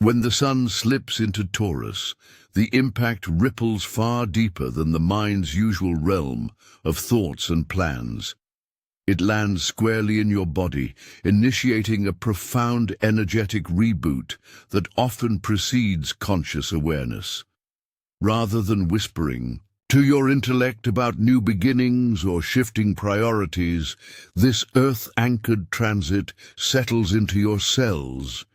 When the sun slips into Taurus, the impact ripples far deeper than the mind's usual realm of thoughts and plans. It lands squarely in your body, initiating a profound energetic reboot that often precedes conscious awareness. Rather than whispering to your intellect about new beginnings or shifting priorities, this earth-anchored transit settles into your cells,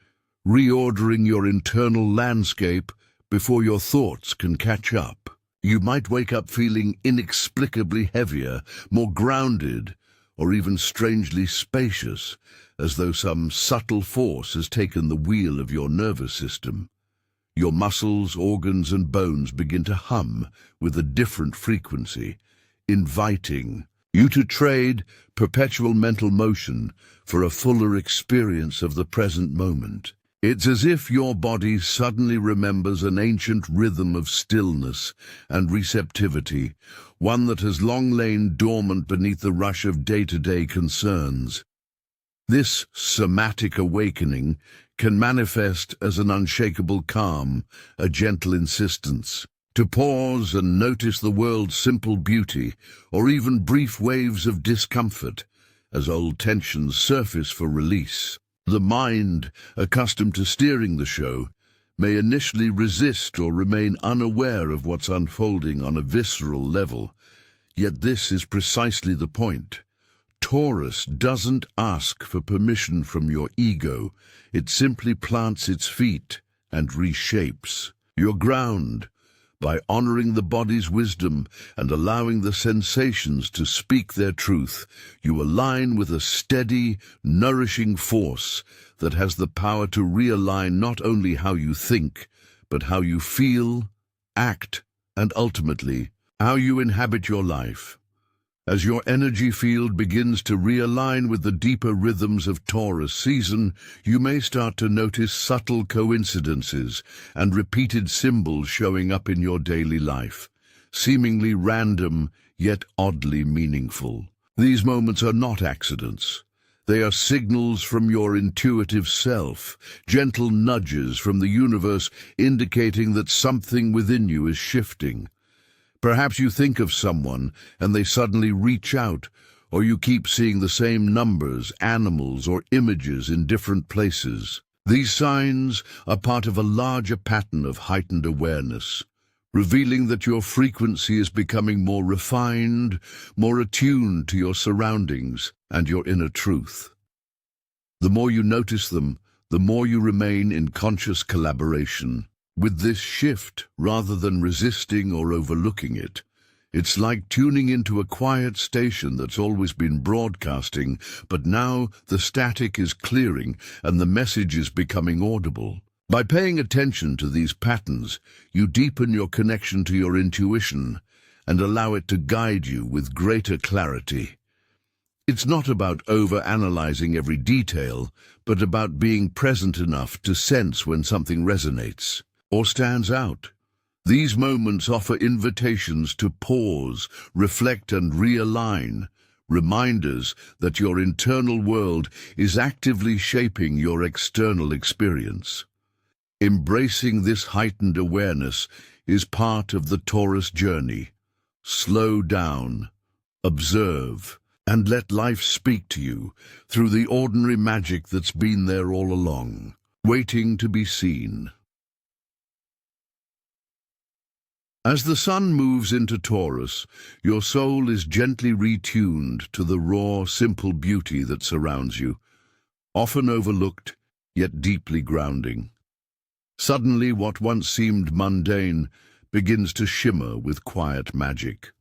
reordering your internal landscape before your thoughts can catch up. You might wake up feeling inexplicably heavier, more grounded, or even strangely spacious, as though some subtle force has taken the wheel of your nervous system. Your muscles, organs, and bones begin to hum with a different frequency, inviting you to trade perpetual mental motion for a fuller experience of the present moment. It's as if your body suddenly remembers an ancient rhythm of stillness and receptivity, one that has long lain dormant beneath the rush of day-to-day concerns. This somatic awakening can manifest as an unshakable calm, a gentle insistence to pause and notice the world's simple beauty, or even brief waves of discomfort as old tensions surface for release. The mind, accustomed to steering the show, may initially resist or remain unaware of what's unfolding on a visceral level. Yet this is precisely the point. Taurus doesn't ask for permission from your ego. It simply plants its feet and reshapes your ground. By honoring the body's wisdom and allowing the sensations to speak their truth, you align with a steady, nourishing force that has the power to realign not only how you think, but how you feel, act, and ultimately, how you inhabit your life. As your energy field begins to realign with the deeper rhythms of Taurus season, you may start to notice subtle coincidences and repeated symbols showing up in your daily life, seemingly random yet oddly meaningful. These moments are not accidents. They are signals from your intuitive self, gentle nudges from the universe indicating that something within you is shifting. Perhaps you think of someone and they suddenly reach out, or you keep seeing the same numbers, animals, or images in different places. These signs are part of a larger pattern of heightened awareness, revealing that your frequency is becoming more refined, more attuned to your surroundings and your inner truth. The more you notice them, the more you remain in conscious collaboration with this shift, rather than resisting or overlooking it. It's like tuning into a quiet station that's always been broadcasting, but now the static is clearing and the message is becoming audible. By paying attention to these patterns, you deepen your connection to your intuition and allow it to guide you with greater clarity. It's not about over-analyzing every detail, but about being present enough to sense when something resonates or stands out. These moments offer invitations to pause, reflect, and realign, reminders that your internal world is actively shaping your external experience. Embracing this heightened awareness is part of the Taurus journey. Slow down, observe, and let life speak to you through the ordinary magic that's been there all along, waiting to be seen. As the sun moves into Taurus, your soul is gently retuned to the raw, simple beauty that surrounds you, often overlooked, yet deeply grounding. Suddenly, what once seemed mundane begins to shimmer with quiet magic.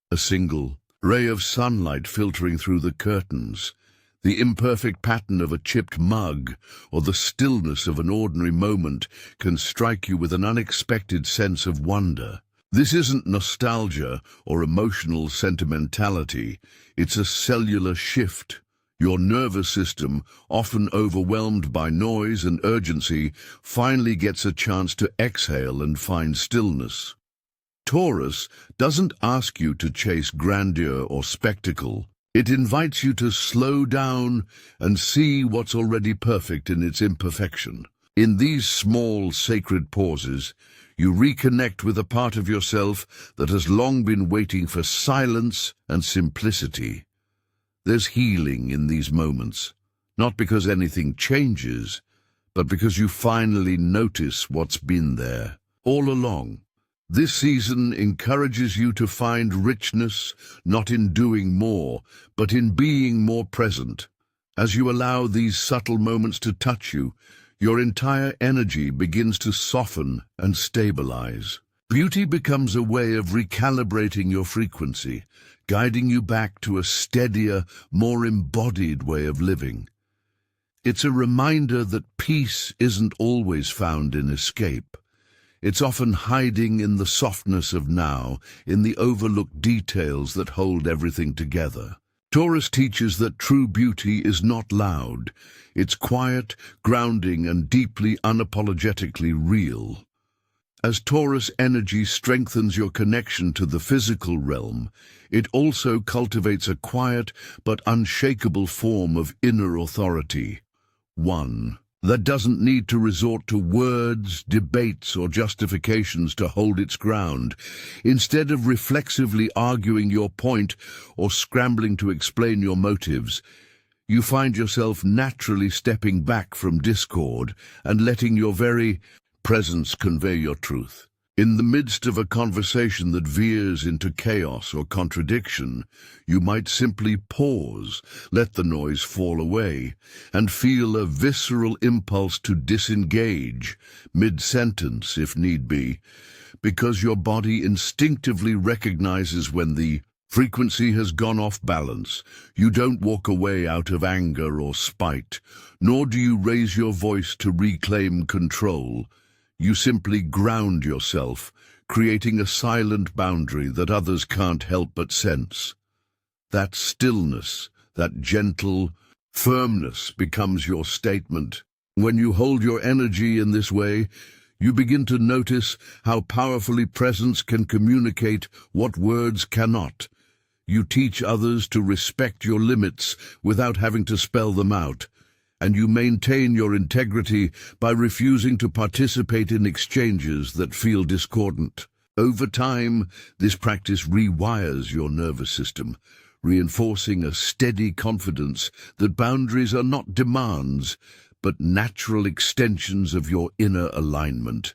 A single ray of sunlight filtering through the curtains, the imperfect pattern of a chipped mug, or the stillness of an ordinary moment can strike you with an unexpected sense of wonder. This isn't nostalgia or emotional sentimentality, it's a cellular shift. Your nervous system, often overwhelmed by noise and urgency, finally gets a chance to exhale and find stillness. Taurus doesn't ask you to chase grandeur or spectacle. It invites you to slow down and see what's already perfect in its imperfection. In these small, sacred pauses, you reconnect with a part of yourself that has long been waiting for silence and simplicity. There's healing in these moments, not because anything changes, but because you finally notice what's been there all along. This season encourages you to find richness not in doing more, but in being more present. As you allow these subtle moments to touch you, your entire energy begins to soften and stabilize. Beauty becomes a way of recalibrating your frequency, guiding you back to a steadier, more embodied way of living. It's a reminder that peace isn't always found in escape. It's often hiding in the softness of now, in the overlooked details that hold everything together. Taurus teaches that true beauty is not loud. It's quiet, grounding, and deeply unapologetically real. As Taurus energy strengthens your connection to the physical realm, it also cultivates a quiet but unshakable form of inner authority. One that doesn't need to resort to words, debates, or justifications to hold its ground. Instead of reflexively arguing your point or scrambling to explain your motives, you find yourself naturally stepping back from discord and letting your very presence convey your truth. In the midst of a conversation that veers into chaos or contradiction, you might simply pause, let the noise fall away, and feel a visceral impulse to disengage, mid-sentence if need be, because your body instinctively recognizes when the frequency has gone off balance. You don't walk away out of anger or spite, nor do you raise your voice to reclaim control. You simply ground yourself, creating a silent boundary that others can't help but sense. That stillness, that gentle firmness becomes your statement. When you hold your energy in this way, you begin to notice how powerfully presence can communicate what words cannot. You teach others to respect your limits without having to spell them out, and you maintain your integrity by refusing to participate in exchanges that feel discordant. Over time, this practice rewires your nervous system, reinforcing a steady confidence that boundaries are not demands, but natural extensions of your inner alignment.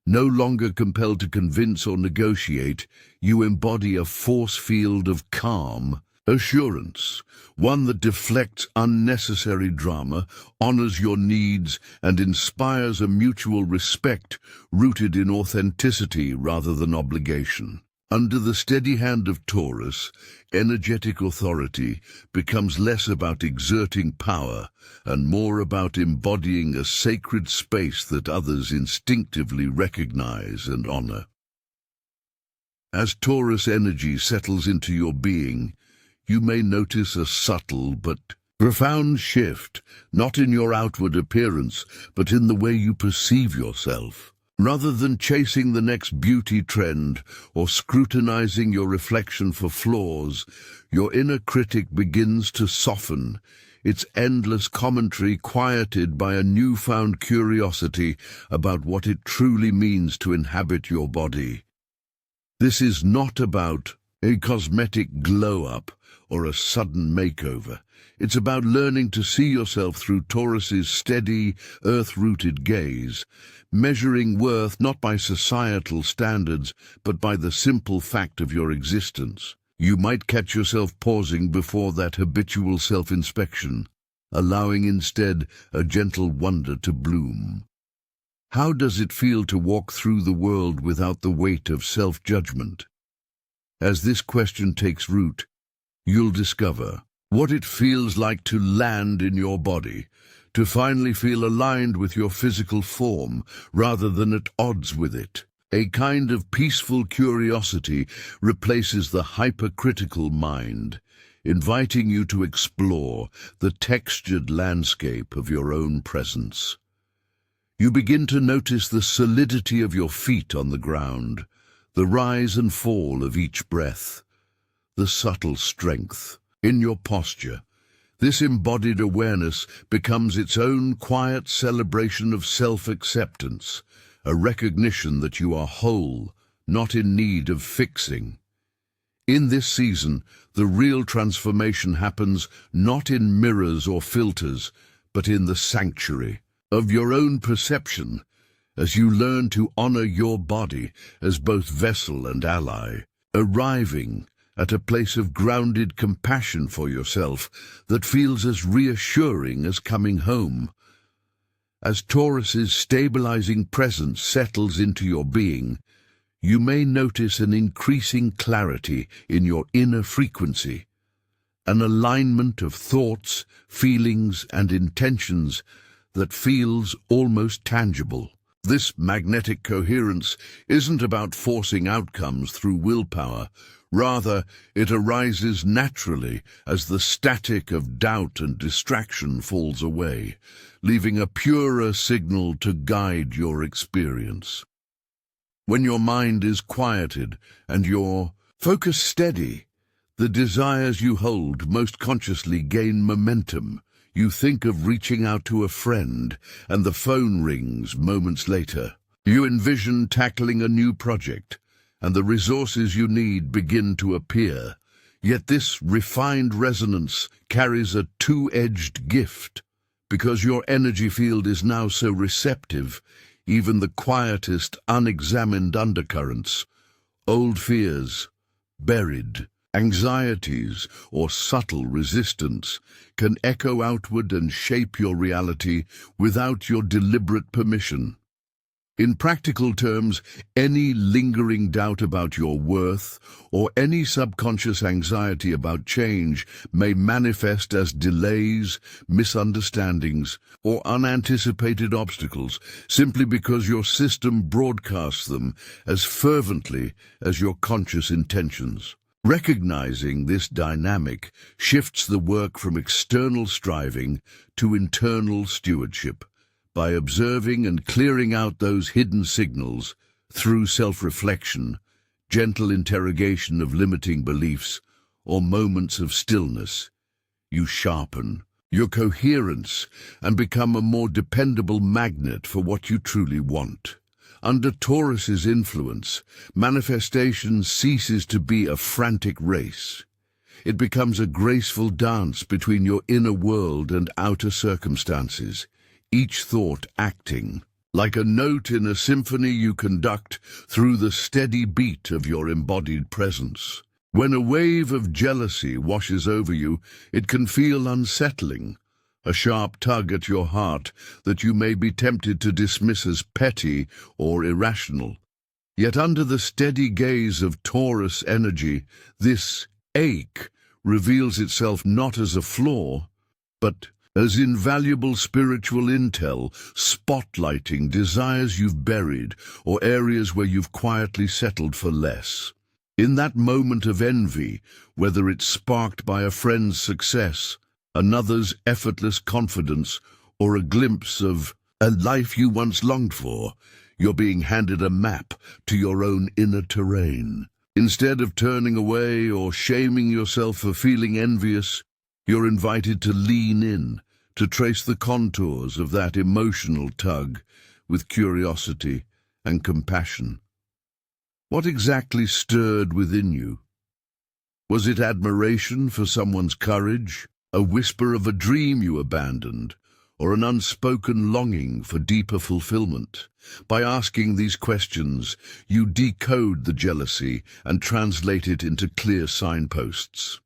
No longer compelled to convince or negotiate, you embody a force field of calm, assurance, one that deflects unnecessary drama, honors your needs, and inspires a mutual respect rooted in authenticity rather than obligation. Under the steady hand of Taurus, energetic authority becomes less about exerting power and more about embodying a sacred space that others instinctively recognize and honor. As Taurus energy settles into your being, you may notice a subtle but profound shift, not in your outward appearance, but in the way you perceive yourself. Rather than chasing the next beauty trend or scrutinizing your reflection for flaws, your inner critic begins to soften, its endless commentary quieted by a newfound curiosity about what it truly means to inhabit your body. This is not about a cosmetic glow-up or a sudden makeover. It's about learning to see yourself through Taurus's steady, earth-rooted gaze, measuring worth not by societal standards, but by the simple fact of your existence. You might catch yourself pausing before that habitual self-inspection, allowing instead a gentle wonder to bloom. How does it feel to walk through the world without the weight of self-judgment? As this question takes root, you'll discover what it feels like to land in your body, to finally feel aligned with your physical form rather than at odds with it. A kind of peaceful curiosity replaces the hypercritical mind, inviting you to explore the textured landscape of your own presence. You begin to notice the solidity of your feet on the ground, the rise and fall of each breath, the subtle strength in your posture, This embodied awareness becomes its own quiet celebration of self-acceptance, a recognition that you are whole, not in need of fixing. In this season, the real transformation happens not in mirrors or filters, but in the sanctuary of your own perception, as you learn to honor your body as both vessel and ally, arriving at a place of grounded compassion for yourself that feels as reassuring as coming home. As Taurus's stabilizing presence settles into your being, you may notice an increasing clarity in your inner frequency, an alignment of thoughts, feelings, and intentions that feels almost tangible. This magnetic coherence isn't about forcing outcomes through willpower. Rather, it arises naturally as the static of doubt and distraction falls away, leaving a purer signal to guide your experience. When your mind is quieted and your focus steady, the desires you hold most consciously gain momentum. You think of reaching out to a friend, and the phone rings moments later. You envision tackling a new project, and the resources you need begin to appear. Yet this refined resonance carries a two-edged gift. Because your energy field is now so receptive, even the quietest, unexamined undercurrents, old fears, buried anxieties, or subtle resistance can echo outward and shape your reality without your deliberate permission. In practical terms, any lingering doubt about your worth or any subconscious anxiety about change may manifest as delays, misunderstandings, or unanticipated obstacles simply because your system broadcasts them as fervently as your conscious intentions. Recognizing this dynamic shifts the work from external striving to internal stewardship. By observing and clearing out those hidden signals through self-reflection, gentle interrogation of limiting beliefs, or moments of stillness, you sharpen your coherence and become a more dependable magnet for what you truly want. Under Taurus's influence, manifestation ceases to be a frantic race. It becomes a graceful dance between your inner world and outer circumstances, each thought acting like a note in a symphony you conduct through the steady beat of your embodied presence. When a wave of jealousy washes over you, it can feel unsettling, a sharp tug at your heart that you may be tempted to dismiss as petty or irrational. Yet under the steady gaze of Taurus energy, this ache reveals itself not as a flaw, but as invaluable spiritual intel, spotlighting desires you've buried or areas where you've quietly settled for less. In that moment of envy, whether it's sparked by a friend's success, another's effortless confidence, or a glimpse of a life you once longed for, you're being handed a map to your own inner terrain. Instead of turning away or shaming yourself for feeling envious, you're invited to lean in, to trace the contours of that emotional tug with curiosity and compassion. What exactly stirred within you? Was it admiration for someone's courage, a whisper of a dream you abandoned, or an unspoken longing for deeper fulfillment? By asking these questions, you decode the jealousy and translate it into clear signposts.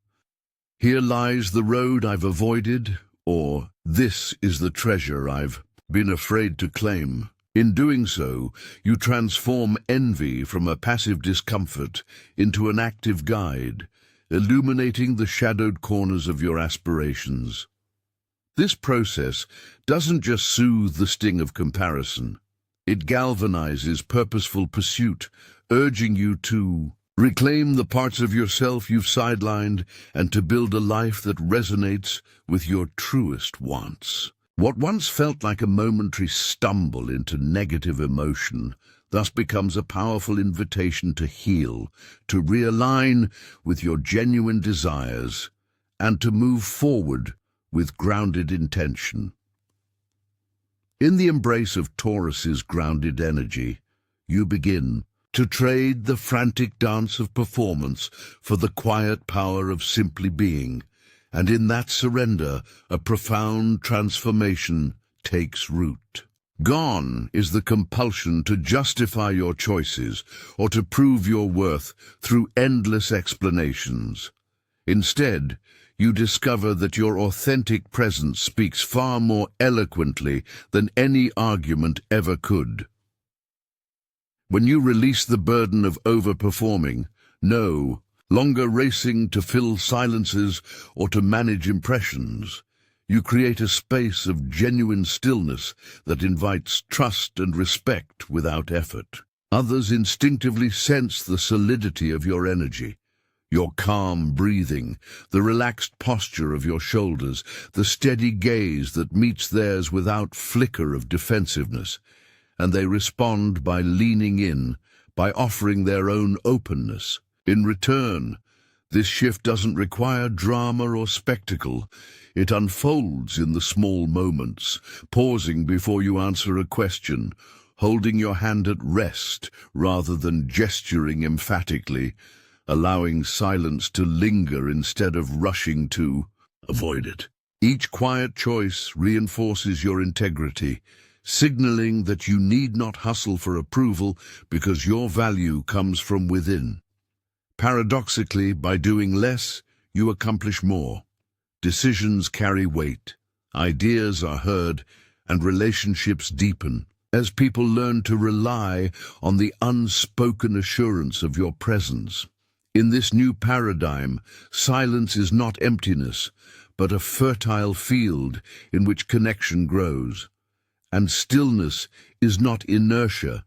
Here lies the road I've avoided, or this is the treasure I've been afraid to claim. In doing so, you transform envy from a passive discomfort into an active guide, illuminating the shadowed corners of your aspirations. This process doesn't just soothe the sting of comparison. It galvanizes purposeful pursuit, urging you to reclaim the parts of yourself you've sidelined and to build a life that resonates with your truest wants. What once felt like a momentary stumble into negative emotion thus becomes a powerful invitation to heal, to realign with your genuine desires, and to move forward with grounded intention. In the embrace of Taurus's grounded energy, you begin to trade the frantic dance of performance for the quiet power of simply being, and in that surrender, a profound transformation takes root. Gone is the compulsion to justify your choices or to prove your worth through endless explanations. Instead, you discover that your authentic presence speaks far more eloquently than any argument ever could. When you release the burden of overperforming, no longer racing to fill silences or to manage impressions, you create a space of genuine stillness that invites trust and respect without effort. Others instinctively sense the solidity of your energy, your calm breathing, the relaxed posture of your shoulders, the steady gaze that meets theirs without flicker of defensiveness, and they respond by leaning in, by offering their own openness. In return, this shift doesn't require drama or spectacle. It unfolds in the small moments, pausing before you answer a question, holding your hand at rest rather than gesturing emphatically, allowing silence to linger instead of rushing to avoid it. Each quiet choice reinforces your integrity, signaling that you need not hustle for approval because your value comes from within. Paradoxically, by doing less, you accomplish more. Decisions carry weight, ideas are heard, and relationships deepen as people learn to rely on the unspoken assurance of your presence. In this new paradigm, silence is not emptiness, but a fertile field in which connection grows. And stillness is not inertia,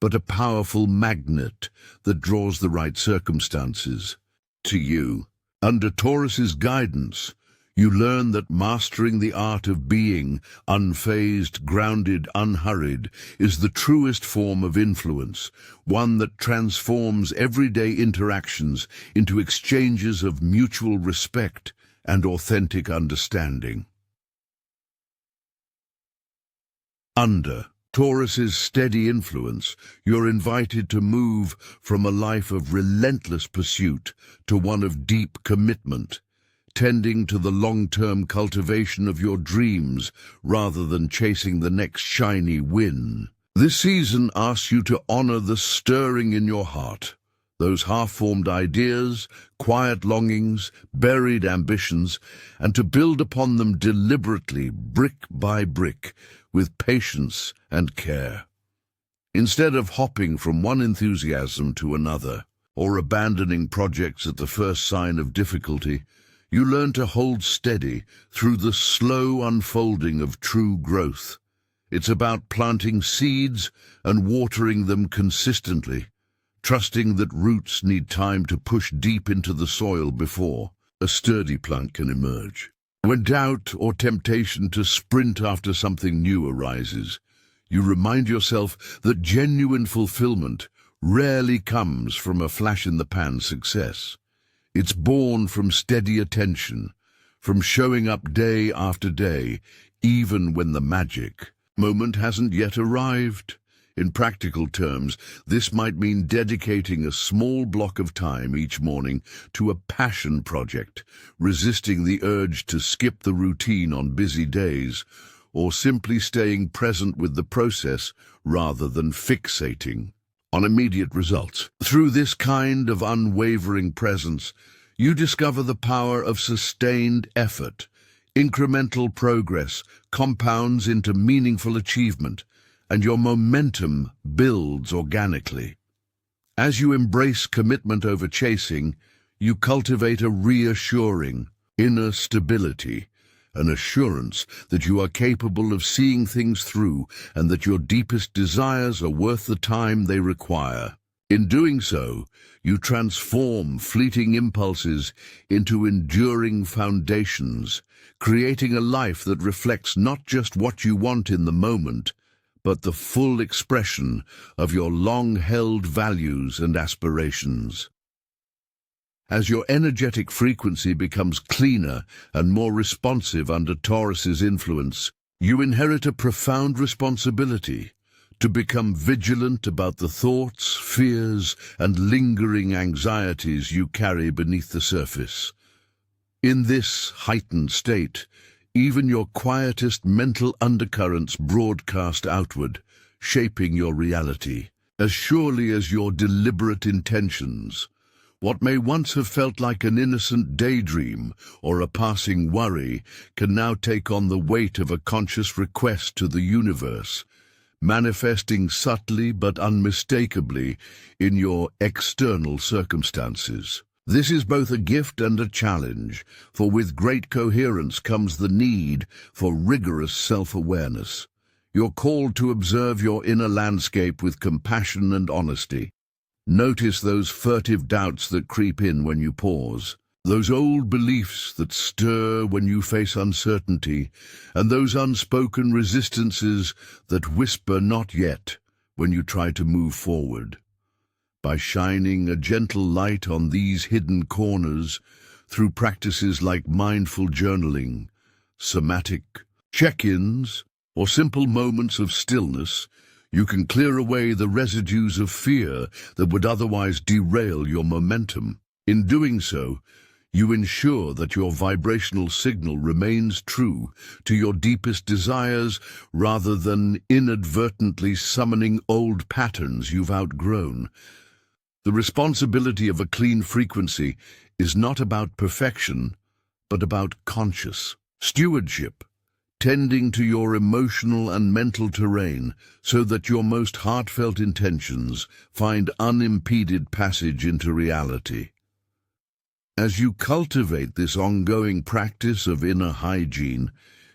but a powerful magnet that draws the right circumstances to you. Under Taurus's guidance, you learn that mastering the art of being, unfazed, grounded, unhurried, is the truest form of influence, one that transforms everyday interactions into exchanges of mutual respect and authentic understanding. Under Taurus's steady influence, you're invited to move from a life of relentless pursuit to one of deep commitment, tending to the long-term cultivation of your dreams rather than chasing the next shiny win. This season asks you to honor the stirring in your heart, those half-formed ideas, quiet longings, buried ambitions, and to build upon them deliberately, brick by brick, with patience and care. Instead of hopping from one enthusiasm to another, or abandoning projects at the first sign of difficulty, you learn to hold steady through the slow unfolding of true growth. It's about planting seeds and watering them consistently, trusting that roots need time to push deep into the soil before a sturdy plant can emerge. When doubt or temptation to sprint after something new arises, you remind yourself that genuine fulfillment rarely comes from a flash-in-the-pan success. It's born from steady attention, from showing up day after day, even when the magic moment hasn't yet arrived. In practical terms, this might mean dedicating a small block of time each morning to a passion project, resisting the urge to skip the routine on busy days, or simply staying present with the process rather than fixating on immediate results. Through this kind of unwavering presence, you discover the power of sustained effort. Incremental progress compounds into meaningful achievement, and your momentum builds organically. As you embrace commitment over chasing, you cultivate a reassuring inner stability, an assurance that you are capable of seeing things through and that your deepest desires are worth the time they require. In doing so, you transform fleeting impulses into enduring foundations, creating a life that reflects not just what you want in the moment, but the full expression of your long-held values and aspirations. As your energetic frequency becomes cleaner and more responsive under Taurus's influence, you inherit a profound responsibility to become vigilant about the thoughts, fears, and lingering anxieties you carry beneath the surface. In this heightened state, even your quietest mental undercurrents broadcast outward, shaping your reality. As surely as your deliberate intentions, what may once have felt like an innocent daydream or a passing worry can now take on the weight of a conscious request to the universe, manifesting subtly but unmistakably in your external circumstances. This is both a gift and a challenge, for with great coherence comes the need for rigorous self-awareness. You're called to observe your inner landscape with compassion and honesty. Notice those furtive doubts that creep in when you pause, those old beliefs that stir when you face uncertainty, and those unspoken resistances that whisper "not yet" when you try to move forward. By shining a gentle light on these hidden corners through practices like mindful journaling, somatic check-ins, or simple moments of stillness, you can clear away the residues of fear that would otherwise derail your momentum. In doing so, you ensure that your vibrational signal remains true to your deepest desires rather than inadvertently summoning old patterns you've outgrown. The responsibility of a clean frequency is not about perfection, but about conscious stewardship, tending to your emotional and mental terrain so that your most heartfelt intentions find unimpeded passage into reality. As you cultivate this ongoing practice of inner hygiene,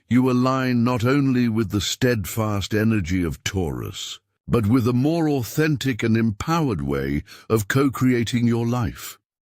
you align not only with the steadfast energy of Taurus, but with a more authentic and empowered way of co-creating your life.